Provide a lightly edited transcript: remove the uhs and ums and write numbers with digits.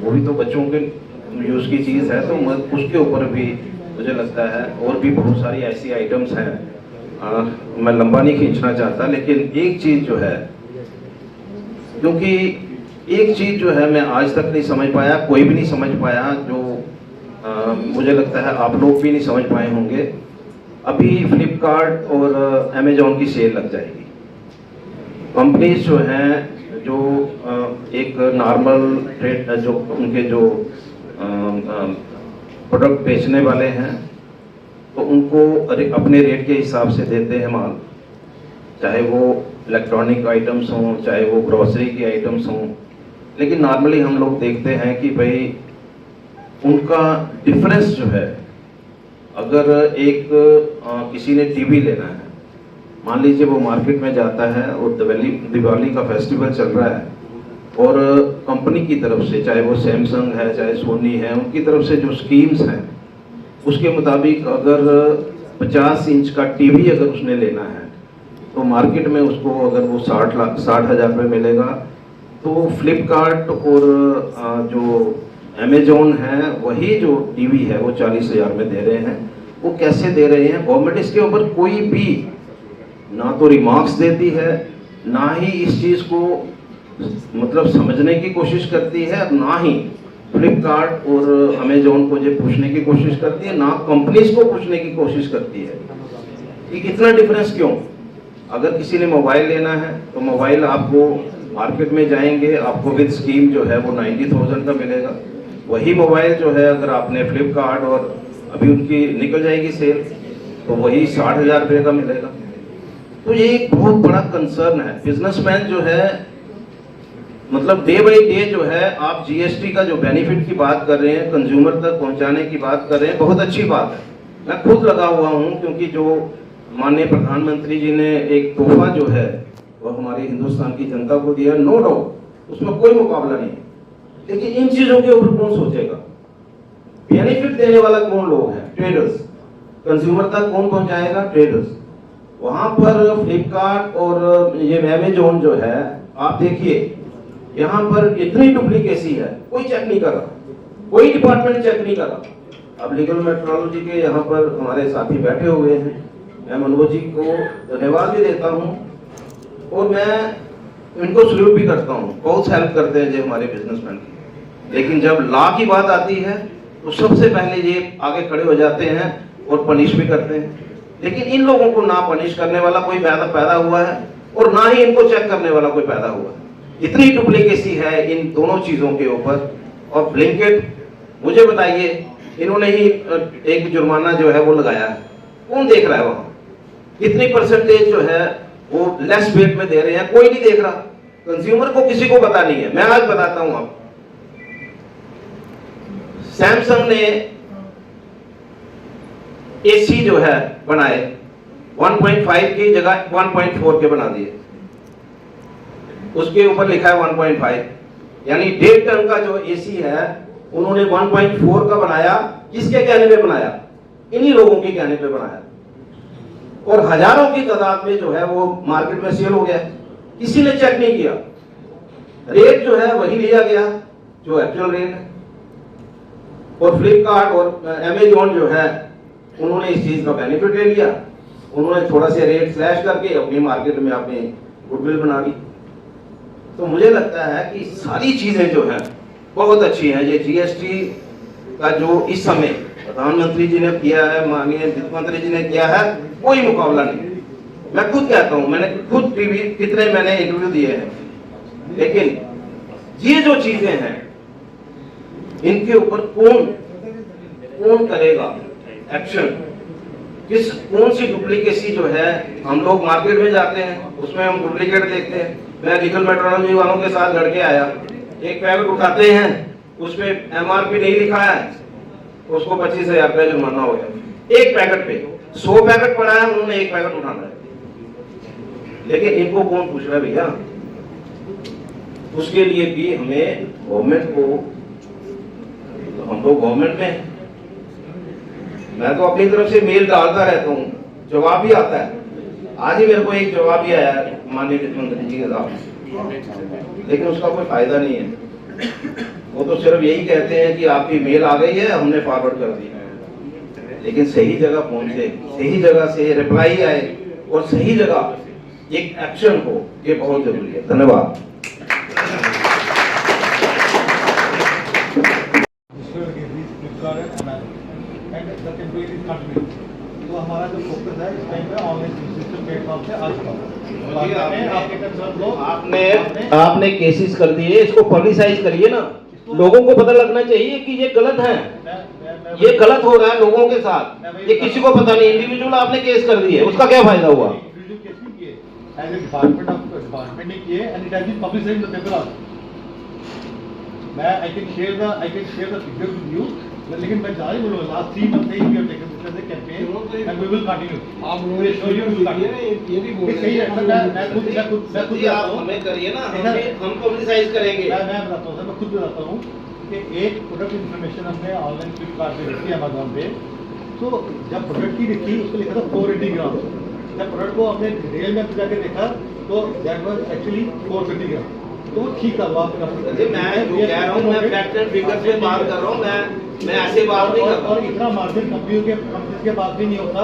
वो भी तो बच्चों के यूज़ की चीज़ है, तो उसके ऊपर भी मुझे लगता है और भी बहुत सारी ऐसी आइटम्स हैं। मैं लंबा नहीं खींचना चाहता, लेकिन एक चीज़ जो है, क्योंकि एक चीज़ जो है मैं आज तक नहीं समझ पाया, कोई भी नहीं समझ पाया, जो मुझे लगता है आप लोग भी नहीं समझ पाए होंगे। अभी फ्लिपकार्ट और अमेजोन की सेल लग जाएगी। कंपनीज जो हैं, जो एक नॉर्मल रेट, जो उनके जो प्रोडक्ट बेचने वाले हैं, तो उनको अपने रेट के हिसाब से देते हैं माल, चाहे वो इलेक्ट्रॉनिक आइटम्स हों, चाहे वो ग्रोसरी की आइटम्स हों। लेकिन नॉर्मली हम लोग देखते हैं कि भाई उनका डिफरेंस जो है, अगर एक किसी ने टीवी लेना है, मान लीजिए वो मार्केट में जाता है और दिवाली का फेस्टिवल चल रहा है, और कंपनी की तरफ से, चाहे वो सैमसंग है चाहे सोनी है, उनकी तरफ से जो स्कीम्स हैं उसके मुताबिक अगर 50 इंच का टीवी अगर उसने लेना है, तो मार्केट में उसको अगर वो 60,000 रुपये मिलेगा, तो फ्लिपकार्ट और जो अमेजोन है, वही जो टीवी है वो 40,000 में दे रहे हैं। वो कैसे दे रहे हैं? गवर्नमेंट इसके ऊपर कोई भी ना तो रिमार्क्स देती है, ना ही इस चीज़ को मतलब समझने की कोशिश करती है, ना ही फ्लिपकार्ट और अमेजोन को जो पूछने की कोशिश करती है, ना कंपनीज को पूछने की कोशिश करती है कि कितना डिफरेंस क्यों। अगर किसी ने मोबाइल लेना है तो मोबाइल आपको मार्केट में जाएंगे, आपको विद स्कीम जो है वो 90,000 का मिलेगा। वही मोबाइल जो है अगर आपने फ्लिपकार्ट और अभी उनकी निकल जाएगी सेल, तो वही 60,000 रुपये का मिलेगा। तो ये एक बहुत बड़ा कंसर्न है। बिजनेसमैन जो है, मतलब डे बाई डे जो है, आप जीएसटी का जो बेनिफिट की बात कर रहे हैं, कंज्यूमर तक पहुंचाने की बात कर रहे हैं, बहुत अच्छी बात है। मैं खुद लगा हुआ हूं, क्योंकि जो माननीय प्रधानमंत्री जी ने एक तोहफा जो है वो हमारी हिंदुस्तान की जनता को दिया, नो डाउट उसमें कोई मुकाबला नहीं, लेकिन इन चीजों के ऊपर कौन सोचेगा? बेनिफिट देने वाला कौन लोग हैं? ट्रेडर्स। कंज्यूमर तक कौन पहुंचाएगा? ट्रेडर्स। वहां पर फ्लिपकार्ट और ये अमेजोन जो है, आप देखिए यहाँ पर इतनी डुप्लीकेसी है, कोई चेक नहीं कर रहा, कोई डिपार्टमेंट चेक नहीं कर रहा। अब लीगल मेट्रोलॉजी के यहाँ पर हमारे साथी बैठे हुए हैं, मैं मनोज जी को धन्यवाद भी देता हूँ और मैं इनको सल्यूट भी करता हूँ, बहुत हेल्प करते हैं जो हमारे बिजनेसमैन की। लेकिन जब लॉ की बात आती है तो सबसे पहले ये आगे खड़े हो जाते हैं और पनिश भी करते हैं। लेकिन इन लोगों को ना पनिश करने वाला कोई पैदा हुआ है और ना ही इनको चेक करने वाला कोई पैदा हुआ है। इतनी डुप्लीकेसी है इन दोनों चीजों के ऊपर। और ब्लिंकिट, मुझे बताइए, इन्होंने ही एक जुर्माना जो है वो लगाया है, कौन देख रहा है? वहां कितनी परसेंटेज जो है वो लेस वेट में दे रहे हैं, कोई नहीं देख रहा। कंज्यूमर को किसी को पता नहीं है। मैं आज बताता हूं आपको, सैमसंग ने एसी जो है बनाए, 1.5 की जगह 1.4 के बना दिए, उसके ऊपर लिखा है 1.5, यानी 1.5 टन का जो एसी है उन्होंने 1.4 का बनाया। किसके कहने पे बनाया? इन्हीं लोगों के कहने पे बनाया, और हजारों की तादाद में जो है वो मार्केट में सेल हो गया। किसी ने चेक नहीं किया, रेट जो है वही लिया गया जो एक्चुअल रेट है। और फ्लिपकार्ट और अमेजोन जो है उन्होंने इस चीज का बेनिफिट ले लिया, उन्होंने थोड़ा सा रेट स्लैश करके अपनी मार्केट में अपनी गुडविल बना ली। तो मुझे लगता है कि सारी चीजें जो हैं बहुत अच्छी हैं। ये जीएसटी का जो इस समय प्रधानमंत्री जी ने किया है, माननीय वित्त मंत्री जी ने किया है, कोई मुकाबला नहीं। मैं खुद कहता हूं, मैंने खुद टीवी कितने मैंने इंटरव्यू दिए हैं, लेकिन ये जो चीजें हैं इनके ऊपर कौन करेगा एक्शन? कौन सी डुप्लीकेसी जो है, हम लोग मार्केट में जाते हैं उसमें हम डुप्लीकेट देखते हैं। मैं लीगल मेट्रोलॉजी वालों के साथ लड़के आया, एक पैकेट उठाते हैं उसमें एमआरपी नहीं लिखा है, उसको 25,000 रुपया जुर्माना हो गया। एक पैकेट पे 100 पैकेट पड़ा है, उन्होंने एक पैकेट उठाना है। लेकिन इनको कौन पूछ रहा है भैया? उसके लिए भी हमें गवर्नमेंट को, तो हम लोग गवर्नमेंट में, मैं तो अपनी तरफ से मेल डालता रहता हूँ, जवाब भी आता है। आज ही मेरे को एक जवाब भी आया माननीय वित्त मंत्री जी के साथ, लेकिन उसका कोई फायदा नहीं है। वो तो सिर्फ यही कहते हैं कि आपकी मेल आ गई है, हमने फॉरवर्ड कर दी, लेकिन सही जगह पहुंचे, सही जगह से रिप्लाई आए और सही जगह एक एक्शन हो, ये बहुत जरूरी है। धन्यवाद। तो हमारा जो फोकस है इस टाइम पे ऑनलाइन सिस्टम प्लेटफॉर्म से आज का आपने केसेस कर दिए, इसको पब्लिसाइज करिए ना, लोगों को पता लगना चाहिए कि ये गलत है, ये गलत हो रहा है लोगों के साथ, ये किसी को पता नहीं। इंडिविजुअल आपने केस कर दिए, उसका क्या फायदा हुआ? डिपार्टमेंट ने किए and it has been publicised in the paper also. I can share the figure with you, लेकिन मैं जारी बोलूंगा लास्ट 3 मंथ से ही we have taken this as a campaign and we will continue. आप लोग शो यू ये भी बोल रहे हैं, मैं खुद आप हमें करिए ना, हम पब्लिसाइज करेंगे। मैं बताता हूं सर, मैं खुद बताता हूं कि एक प्रोडक्ट इन्फॉर्मेशन हमने ऑनलाइन फ्लिपकार्ट पे रखी, अमेज़न पे, तो जब प्रोडक्ट की लिखी उसको लिखा था 480 ग्राम। जब प्रोडक्ट को आपने डिटेल में जाके देखा तो दैट वाज एक्चुअली 450 ग्राम। तो ठीक था, आप मैं जो कह रहा हूं, मैं फैक्ट एंड फिगर्स पे बात कर रहा हूं, मैं ऐसे बात नहीं कर रहा। और इतना मार्जिन कंपनियों के पास भी नहीं होता।